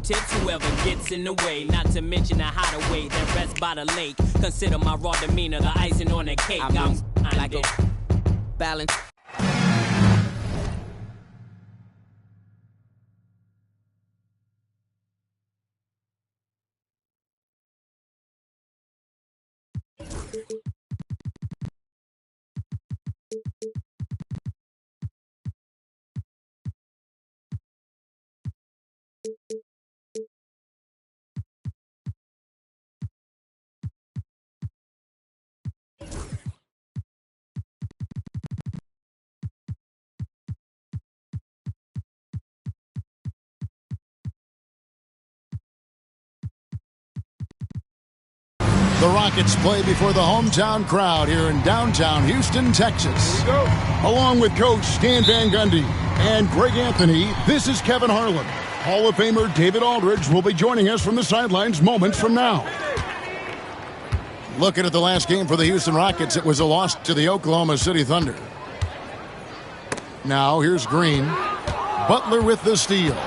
tips whoever gets in the way. Not to mention the hideaway that rests by the lake. Consider my raw demeanor the icing on the cake. I'm like a balance. The Rockets play before the hometown crowd here in downtown Houston, Texas. Along with Coach Stan Van Gundy and Greg Anthony, this is Kevin Harlan. Hall of Famer David Aldridge will be joining us from the sidelines moments from now. Looking at the last game for the Houston Rockets, it was a loss to the Oklahoma City Thunder. Now here's Green. Butler with the steal.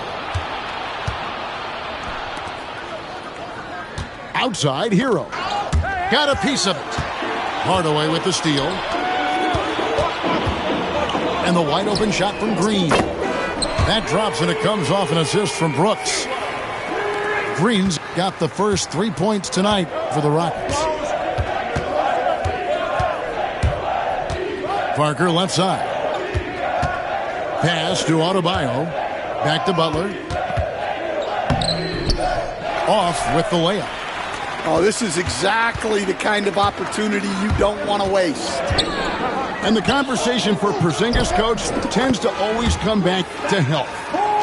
Outside, Hero. Got a piece of it. Hardaway with the steal. And the wide open shot from Green. That drops and it comes off an assist from Brooks. Green's got the first 3 points tonight for the Rockets. Parker left side. Pass to Adebayo. Back to Butler. Off with the layup. Oh, this is exactly the kind of opportunity you don't want to waste. And the conversation for Porzingis, coach, tends to always come back to health.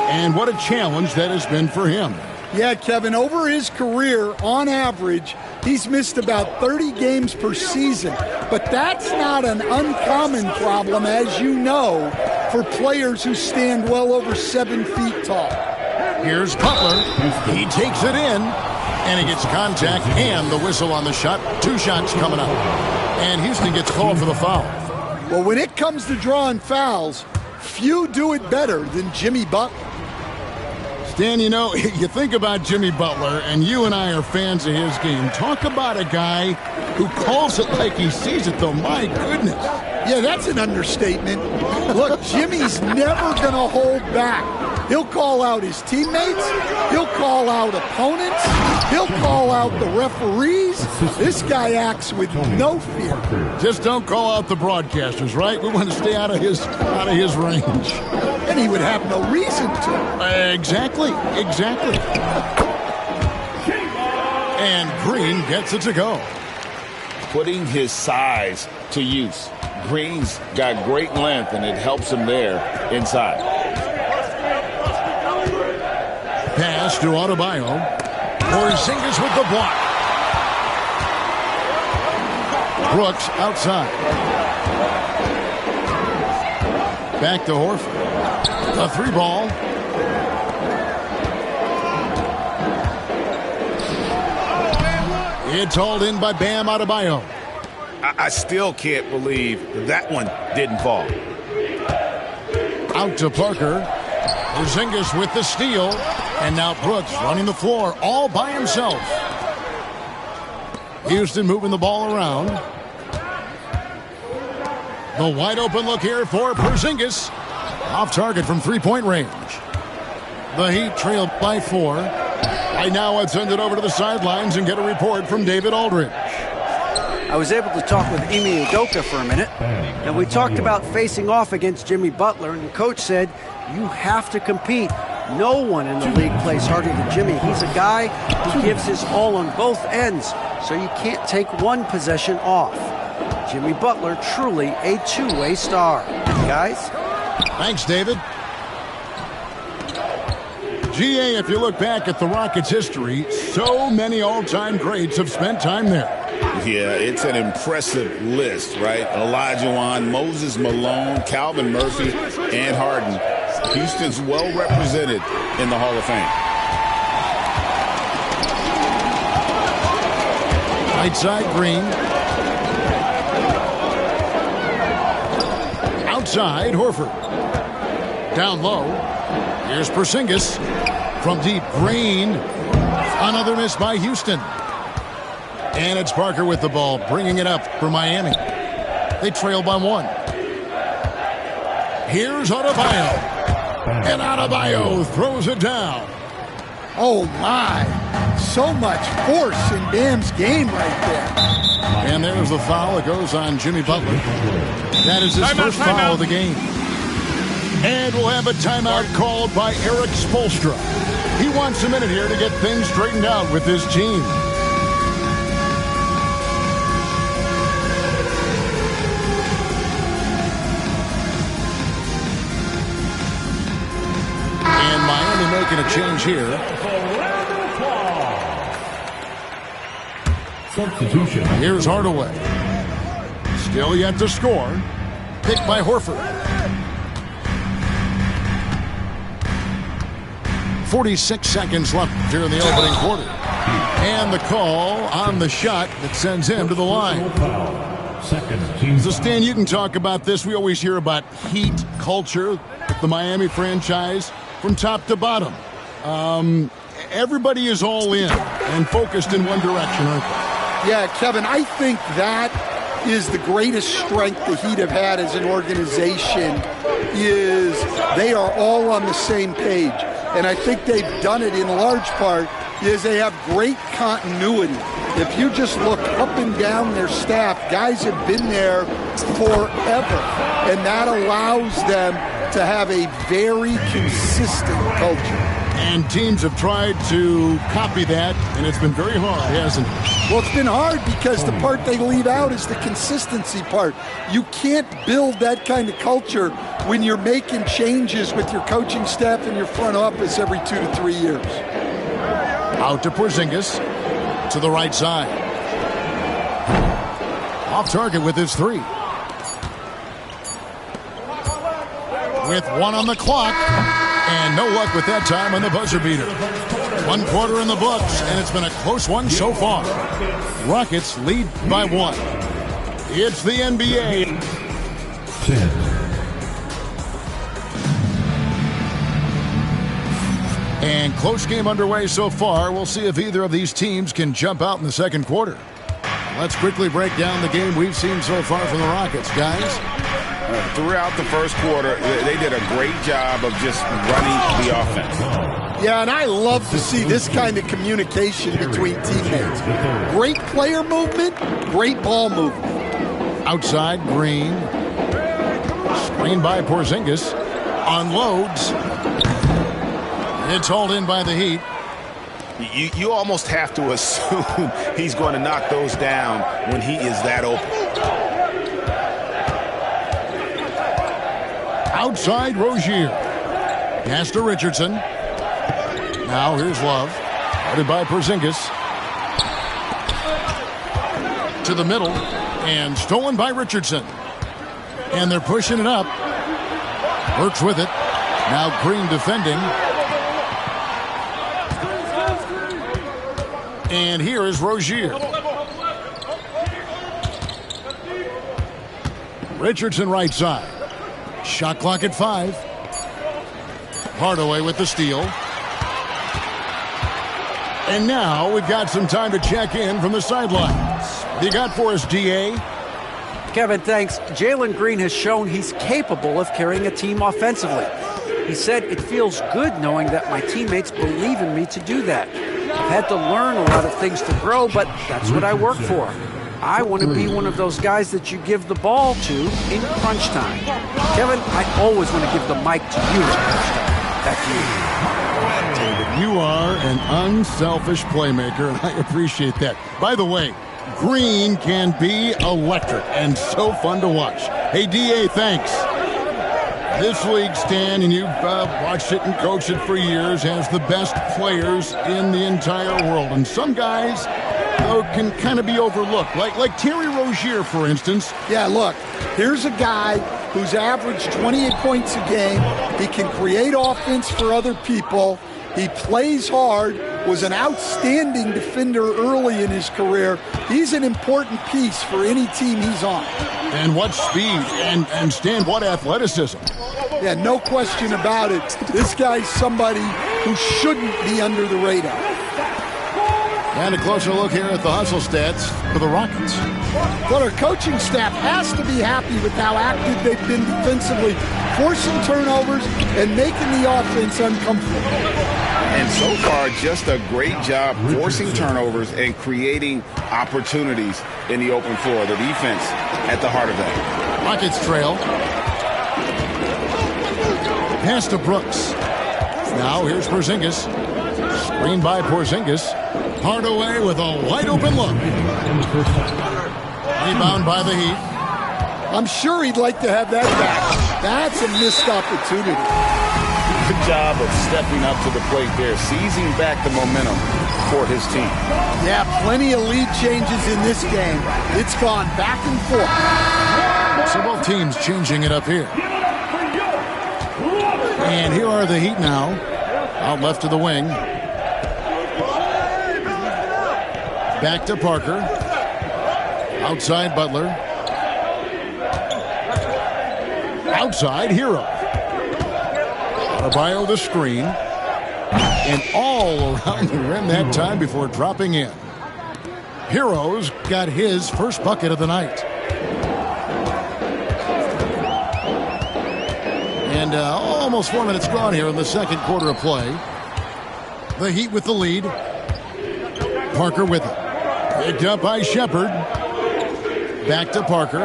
And what a challenge that has been for him. Yeah, Kevin, over his career, on average, he's missed about 30 games per season. But that's not an uncommon problem, as you know, for players who stand well over 7 feet tall. Here's Butler. He takes it in. And he gets contact and the whistle on the shot. 2 shots coming up. And Houston gets called for the foul. Well, when it comes to drawing fouls, few do it better than Jimmy Butler. Stan, you know, you think about Jimmy Butler, and you and I are fans of his game. Talk about a guy who calls it like he sees it, though. My goodness. Yeah, that's an understatement. Look, Jimmy's never going to hold back. He'll call out his teammates. He'll call out opponents. He'll call out the referees. This guy acts with no fear. Just don't call out the broadcasters, right? We want to stay out of his range. And he would have no reason to. Exactly. And Green gets it to go. Putting his size to use. Green's got great length, and it helps him there inside. Pass to Adebayo. Porzingis with the block. Brooks outside. Back to Horford. A 3-ball. It's hauled in by Bam Adebayo. I still can't believe that one didn't fall. Out to Parker. Porzingis with the steal. And now Brooks running the floor all by himself. Houston moving the ball around. The wide open look here for Porzingis. Off target from 3-point range. The Heat trail by 4. Right now let's send it over to the sidelines and get a report from David Aldridge. I was able to talk with Ime Udoka for a minute, and we talked about facing off against Jimmy Butler, and the coach said, you have to compete. No one in the league plays harder than Jimmy. He's a guy who gives his all on both ends, so you can't take one possession off. Jimmy Butler, truly a two-way star. Guys? Thanks, David. GA, if you look back at the Rockets' history, so many all-time greats have spent time there. Yeah, it's an impressive list, right? Olajuwon, Moses Malone, Calvin Murphy, and Harden. Houston's well represented in the Hall of Fame. Right side, Green. Outside, Horford. Down low. Here's Porzingis. From deep, Green. Another miss by Houston. And it's Parker with the ball, bringing it up for Miami. They trail by 1. Here's Adebayo. And Adebayo throws it down. Oh, my. So much force in Bam's game right there. And there's the foul. It goes on Jimmy Butler. That is his first foul of the game. And we'll have a timeout called by Eric Spoelstra. He wants a minute here to get things straightened out with his team. And Miami making a change here. Substitution. Here's Hardaway. Still yet to score. Picked by Horford. 46 seconds left here in the opening quarter. And the call on the shot that sends him to the line. So, Stan, you can talk about this. We always hear about Heat culture with the Miami franchise from top to bottom. Everybody is all in and focused in one direction, aren't they? Yeah, Kevin, I think that is the greatest strength the Heat have had as an organization, is they are all on the same page. And I think they've done it in large part is they have great continuity. If you just look up and down their staff, guys have been there forever. And that allows them to have a very consistent culture. And teams have tried to copy that, and it's been very hard, hasn't it? Well, it's been hard because the part they leave out is the consistency part. You can't build that kind of culture when you're making changes with your coaching staff and your front office every 2 to 3 years. Out to Porzingis, to the right side. Off target with his 3. With 1 on the clock. And no luck with that time on the buzzer beater. 1 quarter in the books, and it's been a close one so far. Rockets lead by 1. It's the NBA. 10. And close game underway so far. We'll see if either of these teams can jump out in the second quarter. Let's quickly break down the game we've seen so far from the Rockets, guys. Throughout the first quarter, they did a great job of just running the offense. Yeah, and I love to see this kind of communication between teammates. Great player movement, great ball movement. Outside, Green. Screened by Porzingis. Unloads. It's hauled in by the Heat. You almost have to assume he's going to knock those down when he is that open. Outside, Rozier. Pass to Richardson. Now here's Love. Guarded by Porzingis. To the middle. And stolen by Richardson. And they're pushing it up. Burks with it. Now Green defending. And here is Rozier. Richardson right side. Shot clock at 5. Hardaway with the steal. And now we've got some time to check in from the sidelines. What do you got for us, D.A.? Kevin, thanks. Jalen Green has shown he's capable of carrying a team offensively. He said, "It feels good knowing that my teammates believe in me to do that. I've had to learn a lot of things to grow, but that's what I work for. I want to be one of those guys that you give the ball to in crunch time." Kevin, I always want to give the mic to you in crunch time. Back to you. David, you are an unselfish playmaker, and I appreciate that. By the way, Green can be electric and so fun to watch. Hey, D.A., thanks. This league, Stan, and you've watched it and coached it for years, has the best players in the entire world. And some guys can kind of be overlooked, like Terry Rozier, for instance. Yeah, look, here's a guy who's averaged 28 points a game. He can create offense for other people. He plays hard, was an outstanding defender early in his career. He's an important piece for any team he's on. And what speed, and Stan, what athleticism. Yeah, no question about it. This guy's somebody who shouldn't be under the radar. And a closer look here at the hustle stats for the Rockets. But our coaching staff has to be happy with how active they've been defensively, forcing turnovers and making the offense uncomfortable. And so far, just a great job forcing turnovers and creating opportunities in the open floor. The defense at the heart of that. Rockets trail. Pass to Brooks. Now here's Porzingis. Screen by Porzingis. Hardaway with a wide-open look. Rebound by the Heat. I'm sure he'd like to have that back. That's a missed opportunity. Good job of stepping up to the plate there, seizing back the momentum for his team. Yeah, plenty of lead changes in this game. It's gone back and forth. So both teams changing it up here. And here are the Heat now. Out left to the wing. Back to Parker. Outside Butler. Outside Hero. Adebayo the screen. And all around the rim that time before dropping in. Hero's got his first bucket of the night. And almost 4 minutes gone here in the second quarter of play. The Heat with the lead. Parker with it. Picked up by Shepherd. Back to Parker.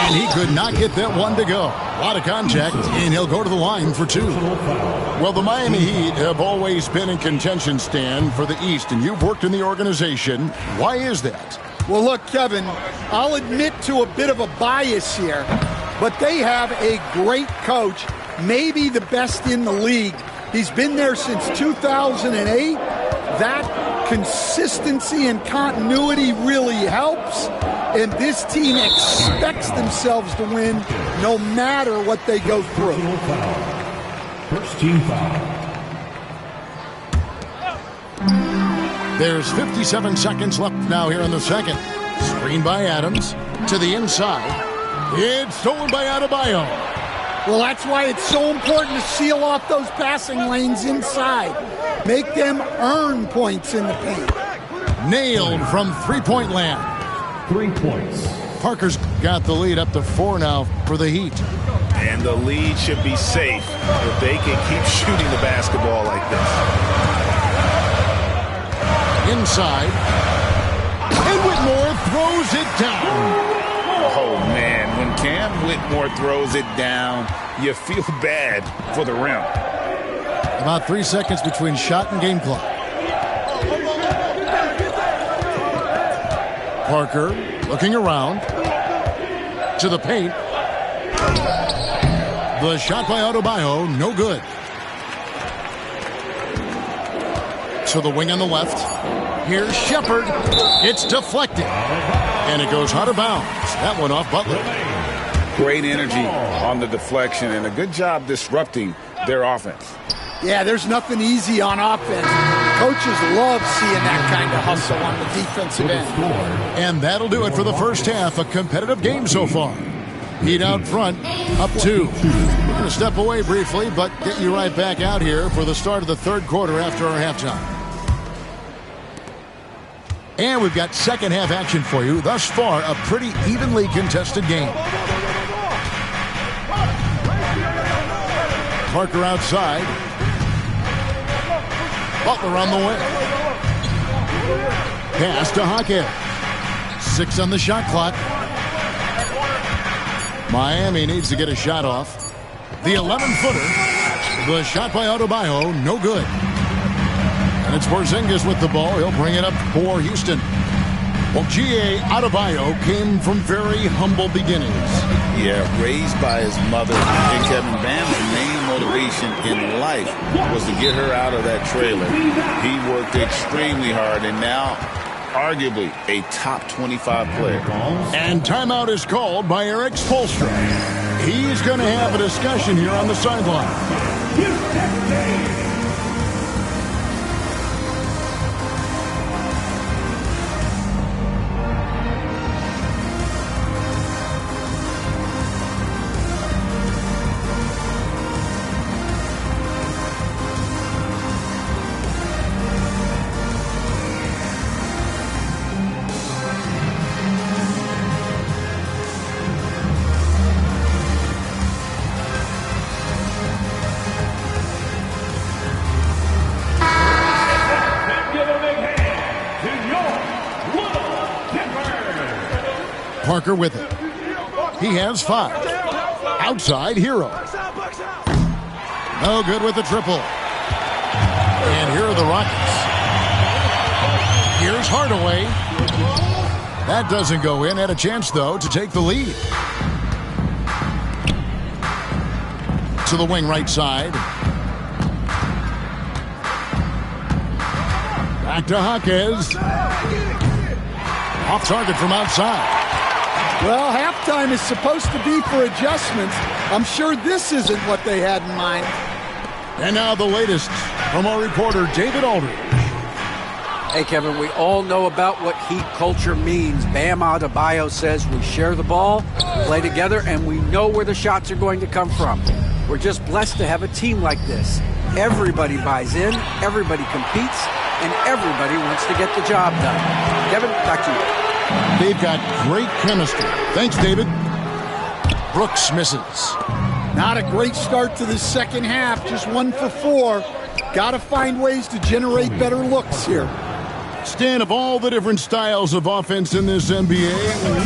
And he could not get that one to go. A lot of contact, and he'll go to the line for 2. Well, the Miami Heat have always been in contention, Stan, for the East, and you've worked in the organization. Why is that? Well, look, Kevin, I'll admit to a bit of a bias here, but they have a great coach, maybe the best in the league. He's been there since 2008. That consistency and continuity really helps, and this team expects themselves to win no matter what they go through. First team foul. There's 57 seconds left now here in the second. Screen by Adams to the inside. It's stolen by Adebayo. Well, that's why it's so important to seal off those passing lanes inside. Make them earn points in the paint. Nailed from three-point land. 3 points. Parker's got the lead up to 4 now for the Heat. And the lead should be safe if they can keep shooting the basketball like this. Inside. And Whitmore throws it down. Oh, man, when Cam Whitmore throws it down, you feel bad for the rim. About 3 seconds between shot and game clock. Parker looking around to the paint. The shot by Adebayo, no good. To the wing on the left. Here's Shepherd. It's deflected. And it goes out of bounds. That one off Butler. Great energy on the deflection and a good job disrupting their offense. Yeah, there's nothing easy on offense. Coaches love seeing that kind of hustle on the defensive end. And that'll do it for the first half. A competitive game so far. Heat out front, up 2. We're going to step away briefly, but get you right back out here for the start of the third quarter after our halftime. And we've got second half action for you. Thus far, a pretty evenly contested game. Parker outside. Butler on the way. Pass to Hawkins. 6 on the shot clock. Miami needs to get a shot off. The 11-footer. The shot by Adebayo, no good. And it's Porzingis with the ball. He'll bring it up for Houston. Well, G.A. Adebayo came from very humble beginnings. Yeah, raised by his mother. And Kevin Bam's main motivation in life was to get her out of that trailer. He worked extremely hard and now arguably a top 25 player. And timeout is called by Eric Spoelstra. He's going to have a discussion here on the sideline. Parker with it. He has 5. Outside, Hero. No good with the triple. And here are the Rockets. Here's Hardaway. That doesn't go in. Had a chance, though, to take the lead. To the wing right side. Back to Jaquez. Off target from outside. Well, halftime is supposed to be for adjustments. I'm sure this isn't what they had in mind. And now the latest from our reporter, David Aldridge. Hey, Kevin, we all know about what Heat culture means. Bam Adebayo says we share the ball, play together, and we know where the shots are going to come from. We're just blessed to have a team like this. Everybody buys in, everybody competes, and everybody wants to get the job done. Kevin, back to you. They've got great chemistry. Thanks, David. Brooks misses. Not a great start to the second half. Just 1 for 4. Got to find ways to generate better looks here. Stan, of all the different styles of offense in this NBA,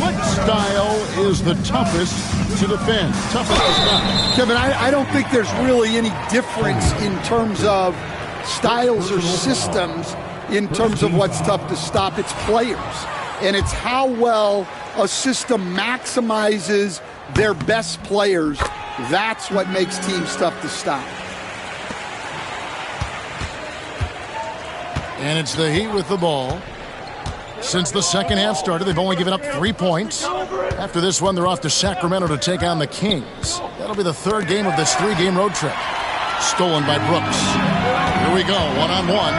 what style is the toughest to defend? Toughest to stop? Kevin, I don't think there's really any difference in terms of styles or systems in terms of what's tough to stop. It's players. And it's how well a system maximizes their best players. That's what makes teams tough to stop. And it's the Heat with the ball. Since the second half started, they've only given up 3 points. After this one, they're off to Sacramento to take on the Kings. That'll be the 3rd game of this 3-game road trip. Stolen by Brooks. Here we go, one-on-one.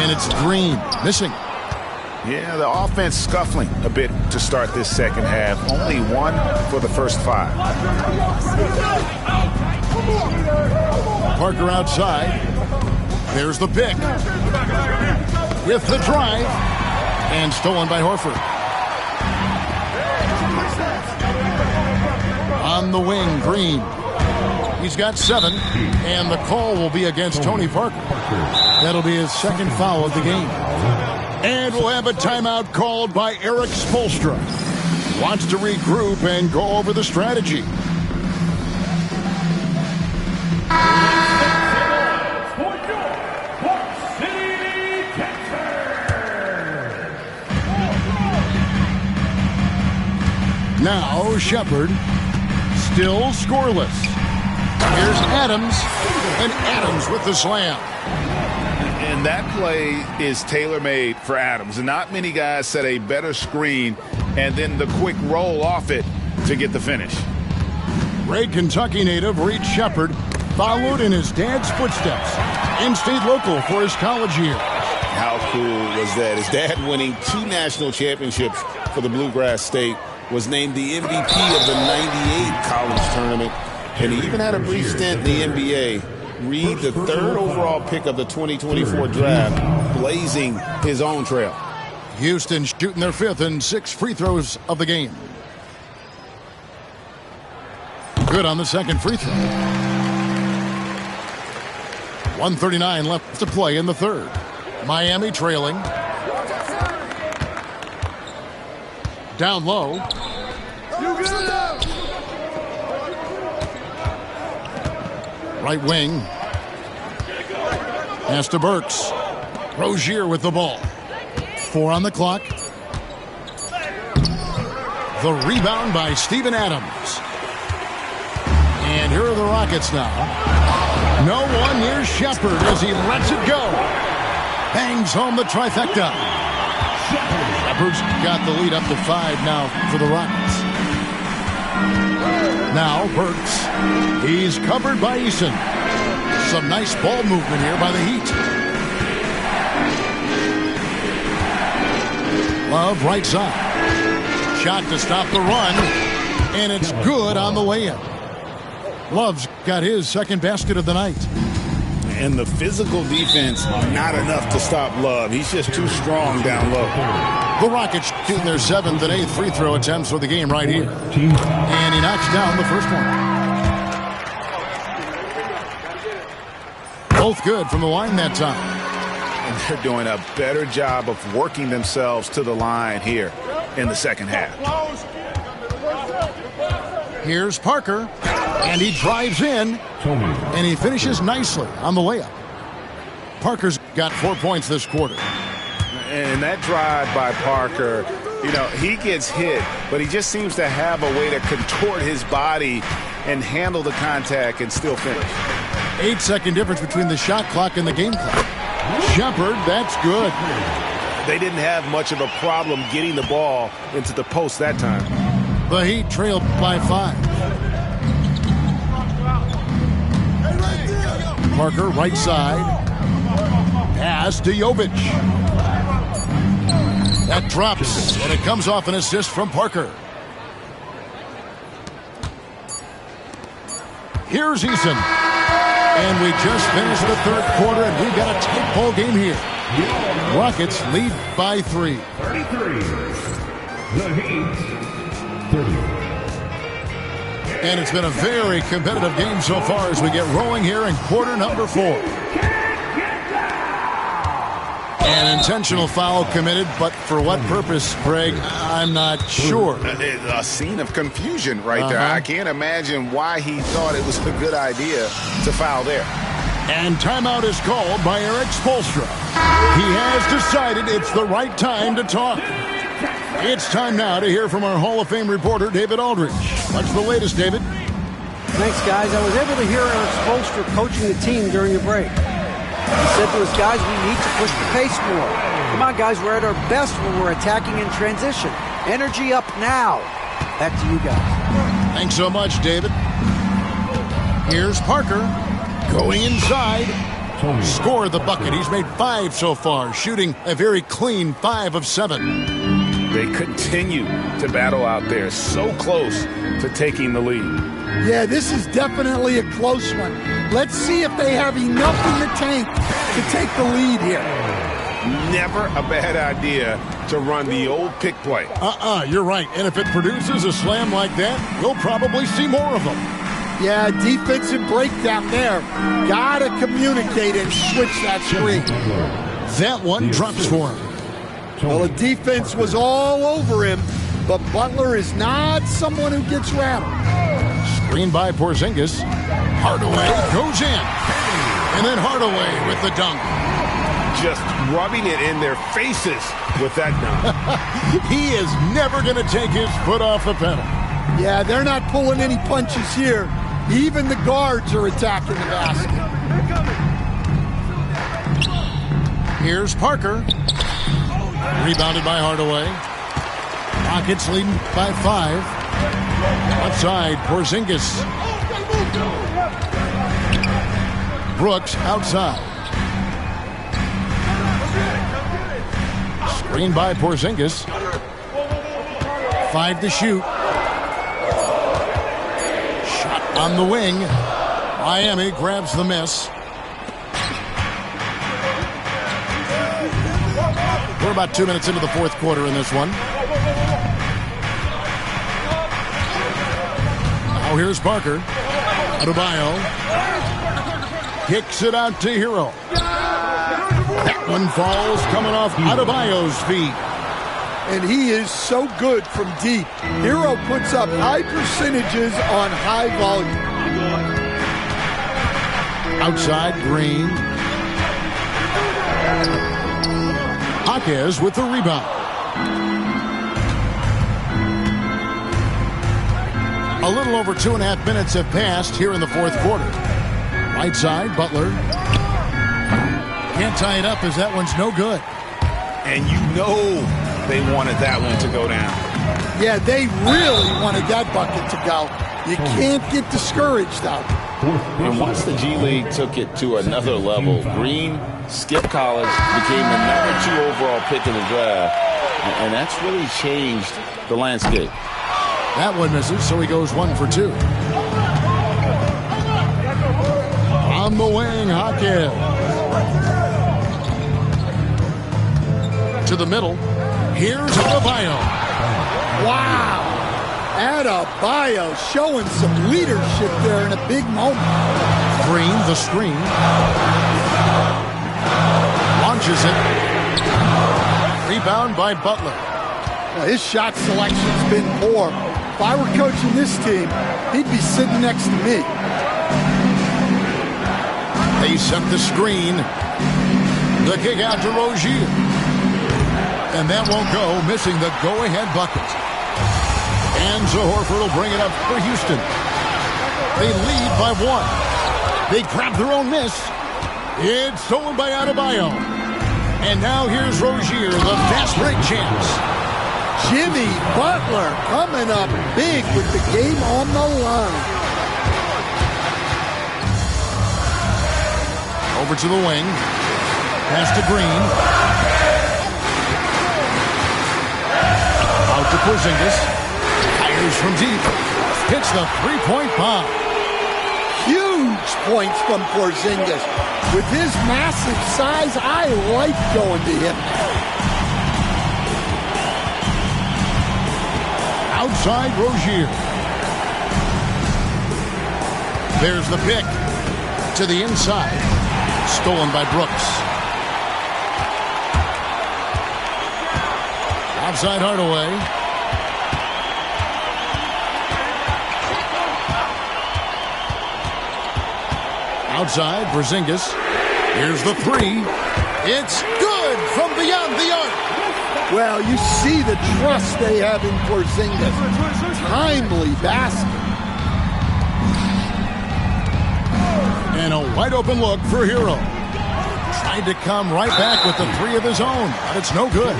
And it's Green, missing. Yeah, the offense scuffling a bit to start this second half. Only 1 for the first 5. Parker outside. There's the pick. With the drive. And stolen by Horford. On the wing, Green. He's got 7. And the call will be against Tony Parker. That'll be his 2nd foul of the game. And we'll have a timeout called by Eric Spoelstra. Wants to regroup and go over the strategy. Now Shepard, still scoreless. Here's Adams, and Adams with the slam. And that play is tailor-made for Adams. And not many guys set a better screen and then the quick roll off it to get the finish. Great Kentucky native Reed Shepard followed in his dad's footsteps and stayed local for his college years. How cool was that? His dad winning 2 national championships for the Bluegrass State, was named the MVP of the '98 college tournament, and he even had a brief stint in the NBA. Reed, the 3rd overall pick of the 2024 draft, blazing his own trail. Houston shooting their 5th and 6th free throws of the game. Good on the 2nd free throw. 1:39 left to play in the 3rd. Miami trailing. Down low. Right wing. Pass to Burks. Rozier with the ball. 4 on the clock. The rebound by Steven Adams. And here are the Rockets now. No one near Shepard as he lets it go. Bangs home the trifecta. Shepard's got the lead up to 5 now for the Rockets. Now Burks. He's covered by Eason. Some nice ball movement here by the Heat. Love right side. Shot to stop the run. And it's good on the way in. Love's got his 2nd basket of the night. And the physical defense, not enough to stop Love. He's just too strong down low. The Rockets shooting their 7th and 8th free throw attempts for the game right here. And he knocks down the first one. Both good from the line that time. And they're doing a better job of working themselves to the line here. in the second half. Here's Parker, and he drives in, and he finishes nicely on the layup. Parker's got 4 points this quarter. And that drive by Parker, you know, he gets hit, but he just seems to have a way to contort his body and handle the contact and still finish. 8-second difference between the shot clock and the game clock. Shepard, that's good. They didn't have much of a problem getting the ball into the post that time. The Heat trailed by 5. Parker, right side. Pass to Jovic. That drops, and it comes off an assist from Parker. Here's Eason. And we just finished the third quarter, and we've got a tight ball game here. Rockets lead by 3. 33. The Heat, 30. And it's been a very competitive game so far as we get rolling here in quarter number 4. An intentional foul committed, but for what purpose, Greg, I'm not sure. A scene of confusion right there. I can't imagine why he thought it was a good idea to foul there. And timeout is called by Eric Spoelstra. He has decided it's the right time to talk. It's time now to hear from our Hall of Fame reporter, David Aldridge. What's the latest, David? Thanks, guys. I was able to hear Eric Spoelstra coaching the team during the break. He said to his guys, we need to push the pace more. Come on, guys, we're at our best when we're attacking in transition. Energy up now. Back to you guys. Thanks so much, David. Here's Parker going inside. Score the bucket. He's made 5 so far, shooting a very clean 5 of 7. They continue to battle out there, so close to taking the lead. Yeah, this is definitely a close one. Let's see if they have enough in the tank to take the lead here. Never a bad idea to run the old pick play. You're right. And if it produces a slam like that, we'll probably see more of them. Yeah, defensive breakdown there. Gotta communicate and switch that screen. That one drops for him. Well, the defense was all over him, but Butler is not someone who gets rattled. Screen by Porzingis. Hardaway goes in. And then Hardaway with the dunk. Just rubbing it in their faces with that dunk. He is never going to take his foot off the pedal. Yeah, they're not pulling any punches here. Even the guards are attacking the basket. Here's Parker. Rebounded by Hardaway. Rockets leading by 5. Outside, Porzingis. Brooks outside. Screen by Porzingis. 5 to shoot. Shot on the wing. Miami grabs the miss. We're about 2 minutes into the fourth quarter in this one. Now here's Parker. Adebayo kicks it out to Hero. That one falls coming off Adebayo's feet. And he is so good from deep. Hero puts up high percentages on high volume. Outside, Green. Jaquez with the rebound. A little over 2.5 minutes have passed here in the fourth quarter. Right side, Butler. Can't tie it up as that one's no good. And you know they wanted that one to go down. Yeah, they really wanted that bucket to go. You can't get discouraged out. And once the G League took it to another level, Green skipped college, became the #2 overall pick in the draft, and that's really changed the landscape. That one misses, so he goes 1 for 2. On the wing, Jaquez. To the middle. Here's Adebayo. Wow. Adebayo showing some leadership there in a big moment. Green, the screen. Launches it. Rebound by Butler. Well, his shot selection's been poor. If I were coaching this team, he'd be sitting next to me. They set the screen. The kick out to Rozier. And that won't go, missing the go-ahead bucket. And Horford will bring it up for Houston. They lead by 1. They grab their own miss. It's stolen by Adebayo. And now here's Rozier, the fast break champs. Jimmy Butler coming up big with the game on the line. Over to the wing. Pass to Green. Out to Porzingis. Fires from deep. Hits the three-point bomb. Huge points from Porzingis. With his massive size, I like going to him. Outside Rozier. There's the pick. To the inside. Stolen by Brooks. Outside Hardaway. Outside Porzingis. Here's the three. It's good from beyond the arc. Well, you see the trust they have in Porzingis. Timely basket. And a wide open look for Hero. Tried to come right back with the three of his own, but it's no good.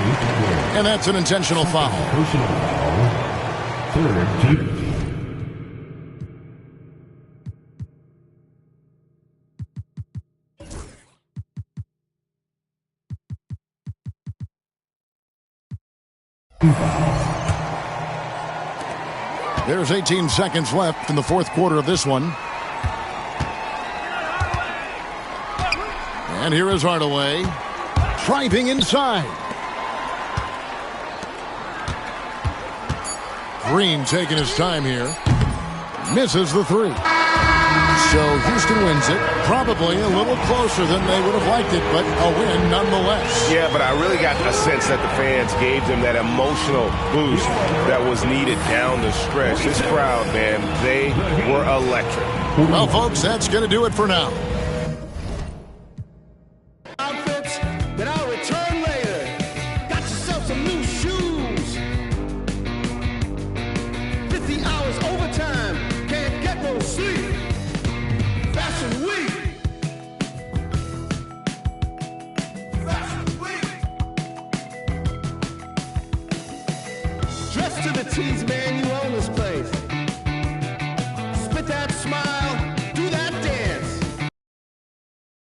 And that's an intentional foul. Personal foul. Third team. There's 18 seconds left in the fourth quarter of this one. And here is Hardaway. Driving inside. Green taking his time here. Misses the three. So Houston wins it. Probably a little closer than they would have liked it, but a win nonetheless. Yeah, but I really got the sense that the fans gave them that emotional boost that was needed down the stretch. This crowd, man, they were electric. Well, folks, that's going to do it for now. Outfits that I'll return later. Got yourself some new shoes. 50 hours overtime. Can't get no sleep. Fashion Week. Fashion Week. Dressed to the T's, man. You